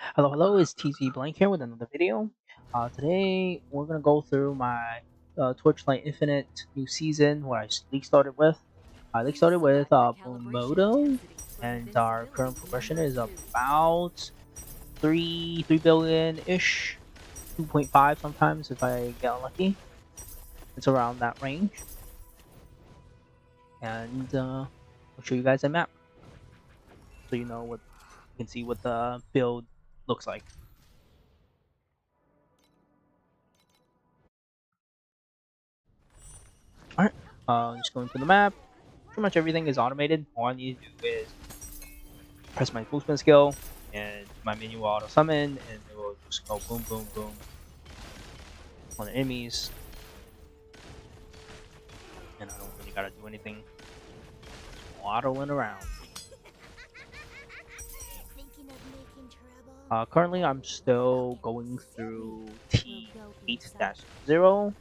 Hello, it's TC Blank here with another video. Today we're gonna go through my Torchlight Infinite new season where league started with. I league started with Moto, and our current progression is about 3 billion ish, 2.5 sometimes if I get unlucky. It's around that range, and I'll show you guys a map so you know what you can see what the build looks like. Alright, just going to the map. Pretty much everything is automated. All I need to do is press my movement skill, and my minion will auto summon, and it will just go boom, boom, boom on the enemies. And I don't really gotta do anything. Autoing around. Currently, I'm still going through T8-0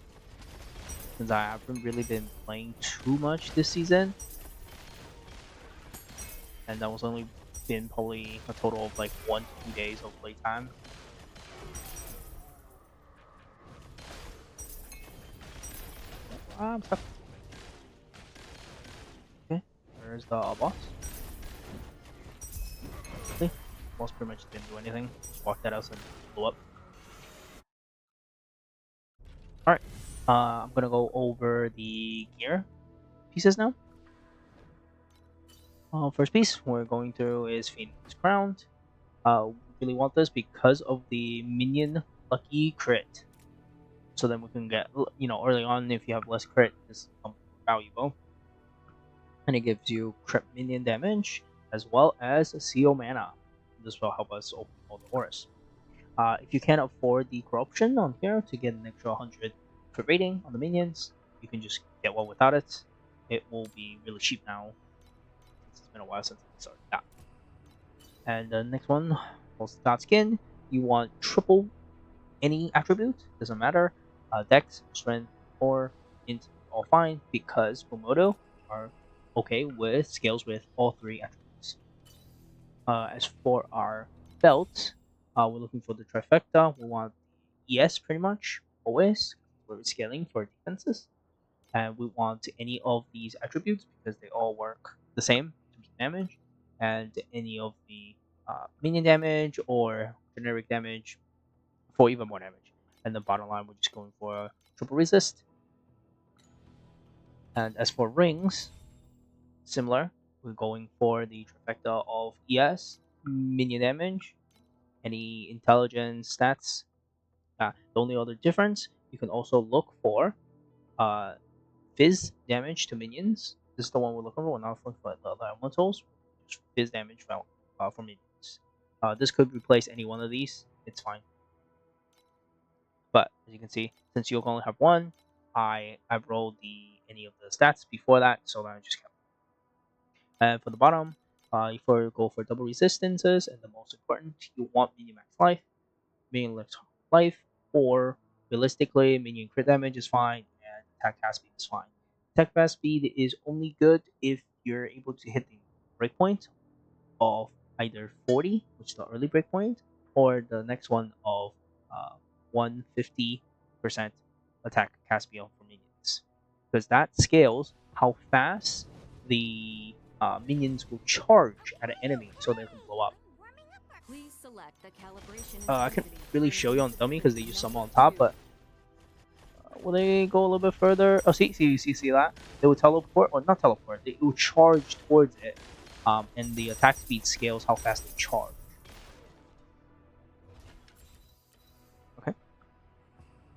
since I haven't really been playing too much this season, and that was only been probably a total of like 1 to 2 days of playtime. I'm stuck. Okay, there's the boss. Okay, boss pretty much didn't do anything. Just walked at us and blew up. Alright, I'm gonna go over the gear pieces now. First piece we're going through is Phoenix Crown. We really want this because of the minion lucky crit. So then we can get, early on if you have less crit, this becomes valuable. And it gives you crit minion damage as well as CO mana. This will help us open all the auras. If you can't afford the corruption on here to get an extra 100 crit rating on the minions, you can just get one without it. It will be really cheap now. It's been a while since I started that. And the next one, for Stat Skin, you want triple any attribute, doesn't matter. Dex, Strength, or Int, all fine, because Moto are okay with scales with all 3 attributes. As for our belt, we're looking for the trifecta. We want ES pretty much, always. We're scaling for defenses. And we want any of these attributes because they all work the same in terms of damage. And any of the minion damage or generic damage for even more damage. And the bottom line, we're just going for triple resist. And as for rings, similar. We're going for the trifecta of ES, minion damage, any intelligence stats. The only other difference, you can also look for Fizz damage to minions. This is the one we're looking for. We're not looking for the elementals. Just Fizz damage for minions. This could replace any one of these. It's fine. But as you can see, since you only have one, I've rolled any of the stats before that, so I just kept. And for the bottom, you go for double resistances, and the most important, you want minion max life, minion life, or realistically, minion crit damage is fine, and attack cast speed is fine. Attack cast speed is only good if you're able to hit the breakpoint of either 40, which is the early breakpoint, or the next one of 150% attack cast speed for minions, because that scales how fast the minions will charge at an enemy so they can blow up. I can't really show you on dummy because they use some on top, but will they go a little bit further? Oh, see that? They will teleport, or not teleport, they will charge towards it. And the attack speed scales how fast they charge. Okay.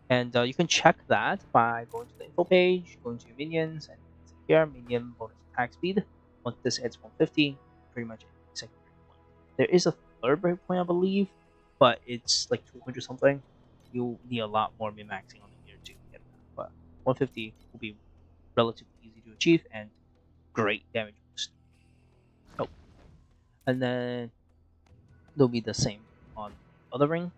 And you can check that by going to the info page, going to your minions, and here, minion bonus attack speed. Once this hits 150, pretty much second breakpoint. There is a third breakpoint, I believe, but it's like 200 something. You'll need a lot more min-maxing on the gear to get that. But 150 will be relatively easy to achieve and great damage boost. Oh. And then they'll be the same on the other ring.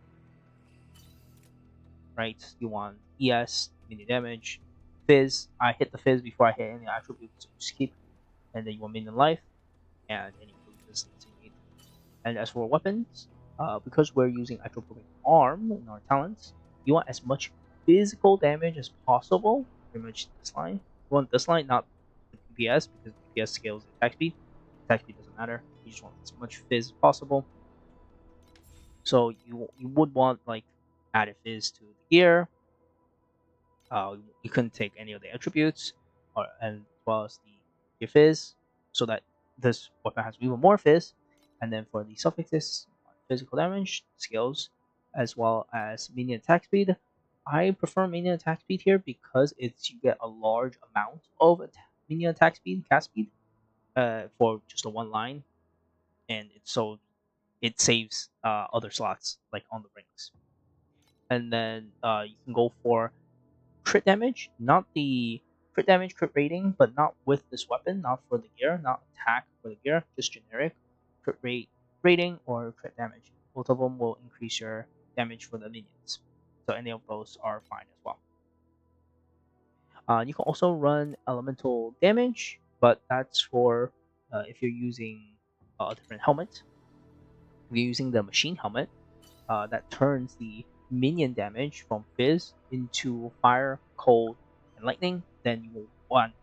Right? You want ES, minion damage, Fizz. I hit the Fizz before I hit any attributes, so just keep. And then you want minion life, and any resistance you need. And as for weapons, because we're using Atrophic Arm in our talents, you want as much physical damage as possible. Pretty much this line. You want this line, not the DPS, because DPS scales attack speed. Attack speed doesn't matter. You just want as much fizz as possible. So you would want like added fizz to the gear. You couldn't take any of the attributes, or and as well as the gear fizz, so that this weapon has even more fizz. And then for the suffixes, physical damage, skills, as well as minion attack speed. I prefer minion attack speed here because it's you get a large amount of minion attack speed, cast speed, for just a one line, and it saves other slots like on the rings. And then you can go for crit damage, not the crit damage, crit rating, but not with this weapon, not for the gear, not attack for the gear, just generic crit rate rating or crit damage. Both of them will increase your damage for the minions. So any of those are fine as well. You can also run elemental damage, but that's for if you're using a different helmet. If you're using the machine helmet, that turns the minion damage from fizz into fire, cold, and lightning, then you will want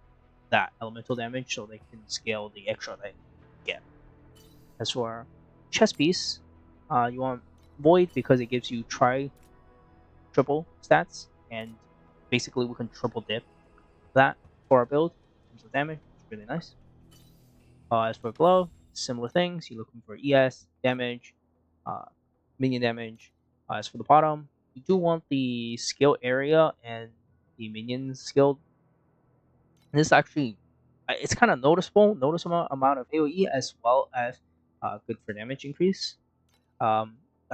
that elemental damage so they can scale the extra that you get. As for chest piece, you want void because it gives you triple stats, and basically we can triple dip that for our build in terms of damage, which is really nice. As for glove, similar things. You're looking for ES damage, uh, minion damage. As for the bottom, you do want the skill area and the minion skill. This actually, it's kind of noticeable amount of AOE as well as good for damage increase. I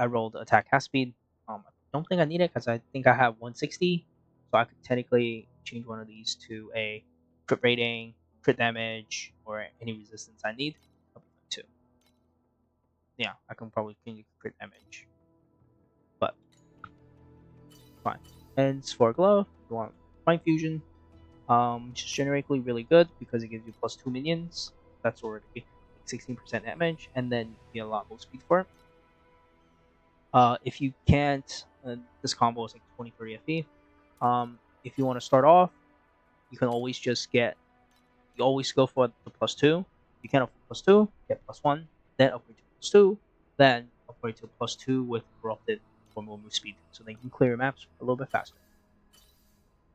rolled attack half speed. I don't think I need it because I think I have 160, so I could technically change one of these to a crit rating, crit damage, or any resistance I need. I'll be fine too. Yeah, I can probably change crit damage, but fine. And for glove, you want Mind Fusion. Which is generically really good because it gives you plus 2 minions. That's already like 16% damage, and then you get a lot more speed for it. If you can't, this combo is like 20-30 FE. If you want to start off, you can always just get. You always go for the plus 2. You can afford plus 2, get plus 1, then upgrade to plus 2, then upgrade to plus 2 with corrupted for more move speed, so they can clear your maps a little bit faster.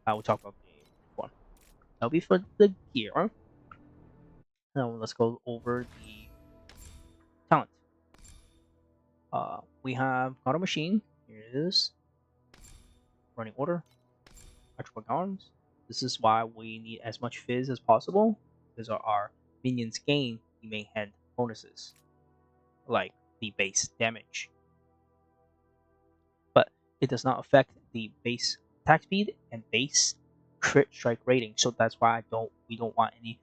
We'll talk about the one. That'll be for the gear. Now let's go over the talent. We have got a machine. Here it is. Running order. Atrophic arms. This is why we need as much fizz as possible, because our minions gain the main hand bonuses, like the base damage. But it does not affect the base attack speed and base crit strike rating. So that's why we don't want any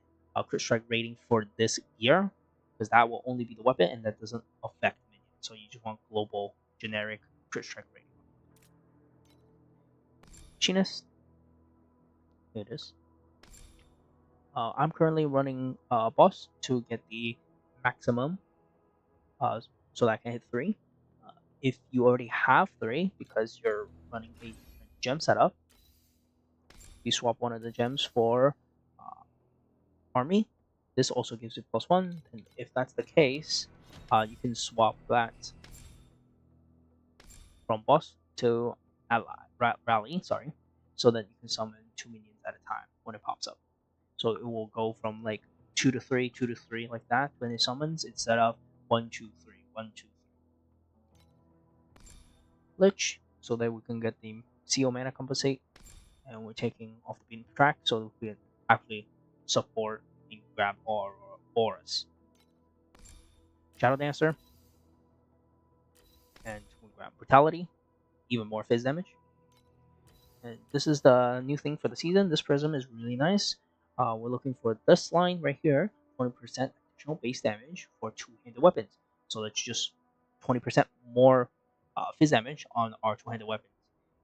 crit strike rating for this gear, because that will only be the weapon and that doesn't affect minions. So you just want global generic crit strike rating. Machinist. Here it is. I'm currently running boss to get the maximum, so that I can hit 3. If you already have 3 because you're running a gem setup, you swap one of the gems for army. This also gives you plus 1, and if that's the case, you can swap that from boss to rally, sorry, so that you can summon 2 minions at a time when it pops up. So it will go from like 2 to 3, 2 to 3 like that when it summons, instead of 1, 2, 3, 1, 2, 3. Lich, so that we can get the CO mana compensate, and we're taking off the beaten track so we can actually support the grab or auras. Shadow Dancer, and we grab Brutality, even more fizz damage. And this is the new thing for the season. This prism is really nice. We're looking for this line right here, 20% additional base damage for two-handed weapons. So that's just 20% more fizz damage on our two-handed weapons.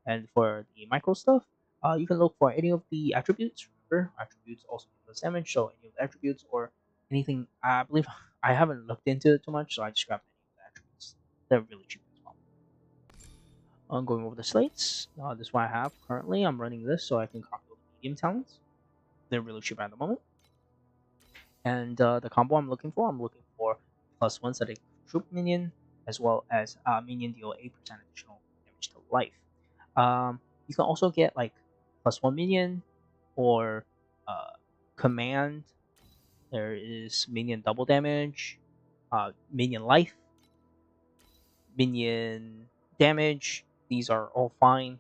And for the micro stuff, you can look for any of the attributes. Remember, attributes also give us damage, so any of the attributes or anything. I believe I haven't looked into it too much, so I just grabbed any of the attributes. they're really cheap as well. I'm going over the slates. This is what I have currently. I'm running this so I can copy all the medium talents. They're really cheap at the moment. And the combo I'm looking for +1 static troop minion, as well as minion deal 8% additional damage to life. You can also get like +1 minion or command. There is minion double damage, minion life, minion damage. These are all fine.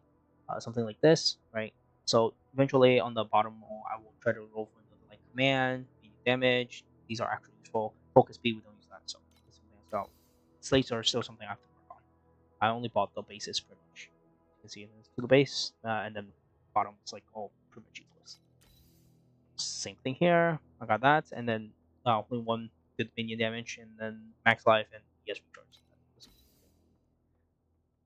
Something like this, right? So eventually on the bottom, I will try to roll for the like command, minion damage. These are actually useful. Focus speed, we don't use that, so it's something else. Slates are still something I have to work on. I only bought the bases pretty much. You can see it's to the base, and then bottom is like all pretty much useless. Same thing here. I got that, and then only one good minion damage, and then max life and ES recharge.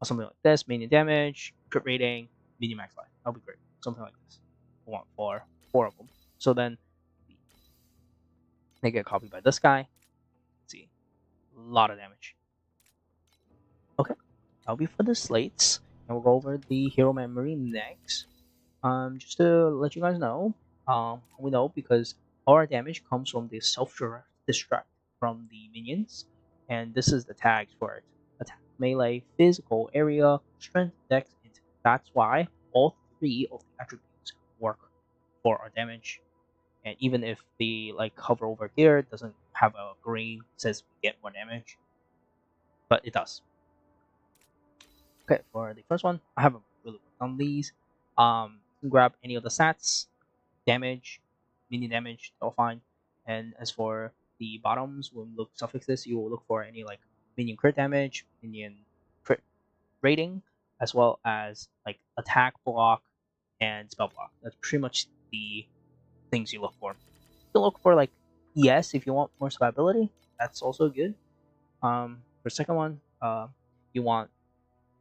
Or something like this: minion damage, crit rating, minion max life. That'll be great. Something like this. I want four of them. So then they get copied by this guy. Let's see, a lot of damage. Okay, that'll be for the slates, and we'll go over the hero memory next. Just to let you guys know, we know because all our damage comes from the self-destruct from the minions, and this is the tags for it: attack, melee, physical, area, strength, dex, int. That's why all 3 of the attributes work for our damage. And even if the like hover over here doesn't have a green says we get more damage, but it does. Okay, for the first one, I haven't really worked on these. You can grab any of the stats, damage, mini damage, all fine. And as for the bottoms, when you look suffixes, you will look for any like minion crit damage, minion crit rating, as well as like attack block and spell block. That's pretty much the things you look for. You can look for like ES if you want more survivability. That's also good. For the second one, you want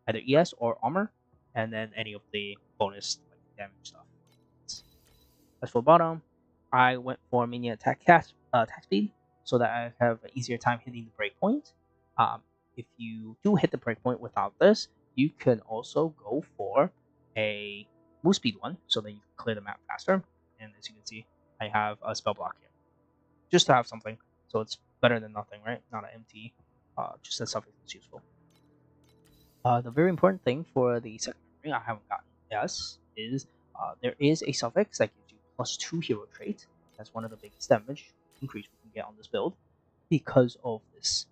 either ES or armor, and then any of the bonus like damage stuff. As for bottom, I went for minion attack speed so that I have an easier time hitting the breakpoint. If you do hit the breakpoint without this, you can also go for a move speed one so that you can clear the map faster. And as you can see, I have a spell block here, just to have something. So it's better than nothing, right? Not an empty, just as something that's useful. The very important thing for the second memory I haven't gotten yes is there is a suffix that gives you +2 hero trait. That's one of the biggest damage increase we can get on this build because of this.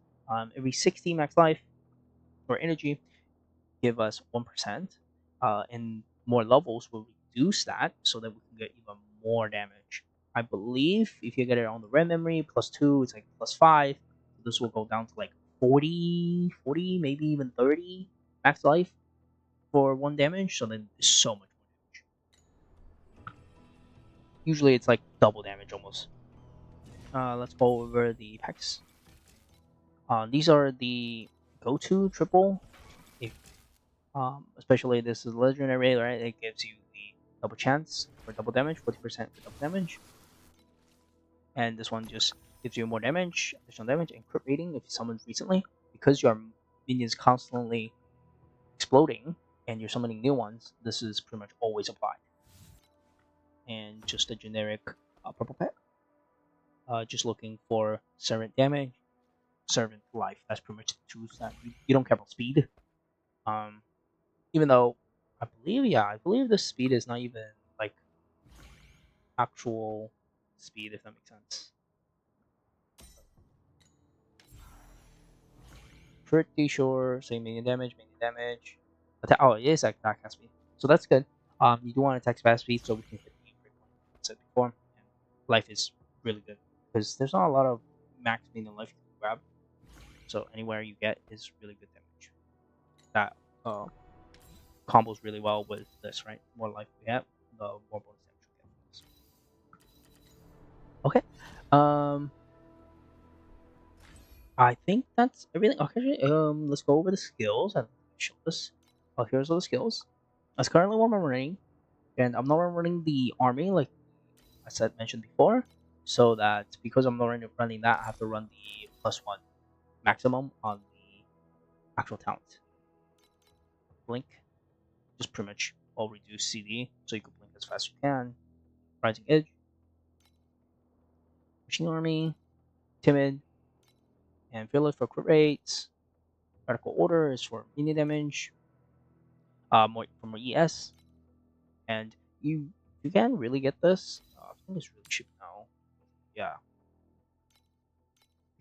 Every 60 max life or energy give us 1%, and more levels will reduce that so that we can get even more damage. I believe if you get it on the red memory, +2, it's like +5. So this will go down to like 40, maybe even 30 max life for 1 damage. So then it's so much more damage. Usually it's like double damage almost. Let's go over the packs. These are the go-to triple. If especially this is legendary, right? It gives you the double chance for double damage, 40% for double damage. And this one just gives you more damage, additional damage, and crit rating if you summoned recently. Because your minions constantly exploding and you're summoning new ones, this is pretty much always applied. And just a generic purple pet. Just looking for servant damage, servant life. That's pretty much the two that you don't care about speed. Even though I believe the speed is not even like actual speed, if that makes sense. Pretty sure, say minion damage. Attack, oh, it is attack speed, so that's good. You do want attack fast speed so we can hit the breakpoint I said before. And life is really good because there's not a lot of max minion life you can grab, so anywhere you get is really good damage. That combos really well with this, right? More life we have, the more bonus damage we get. Okay. I think that's everything. Okay, let's go over the skills and show this. Oh, here's all the skills. That's currently what I'm running, and I'm not running the army like I mentioned before. So that because I'm not running that, I have to run the +1 maximum on the actual talent. Blink, just pretty much all reduce CD, so you can blink as fast as you can. Rising Edge, Machine Army, Timid, and Fearless for crit rates. Radical Order is for minion damage. More for more ES, and you can really get this. I think it's really cheap now. Yeah,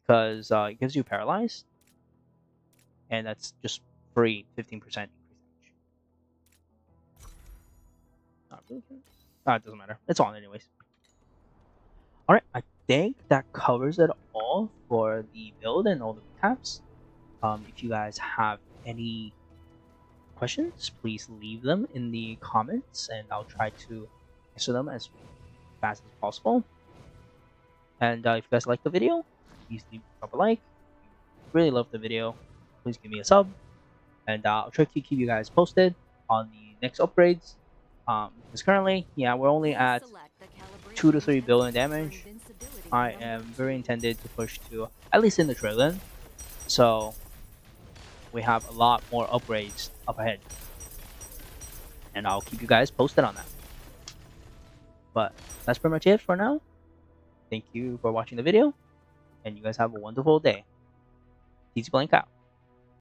because it gives you paralyzed, and that's just free 15% increase damage. Not really. It doesn't matter. It's on anyways. All right, I think that covers it all for the build and all the recaps. If you guys have any questions, please leave them in the comments, and I'll try to answer them as fast as possible. And if you guys like the video, please drop a like. If you really love the video, please give me a sub, and I'll try to keep you guys posted on the next upgrades. Because currently, yeah, we're only at 2 to 3 billion damage. I am very intended to push to at least in the trillion, so we have a lot more upgrades up ahead, and I'll keep you guys posted on that. But that's pretty much it for now. Thank you for watching the video, and you guys have a wonderful day. TC Blank out.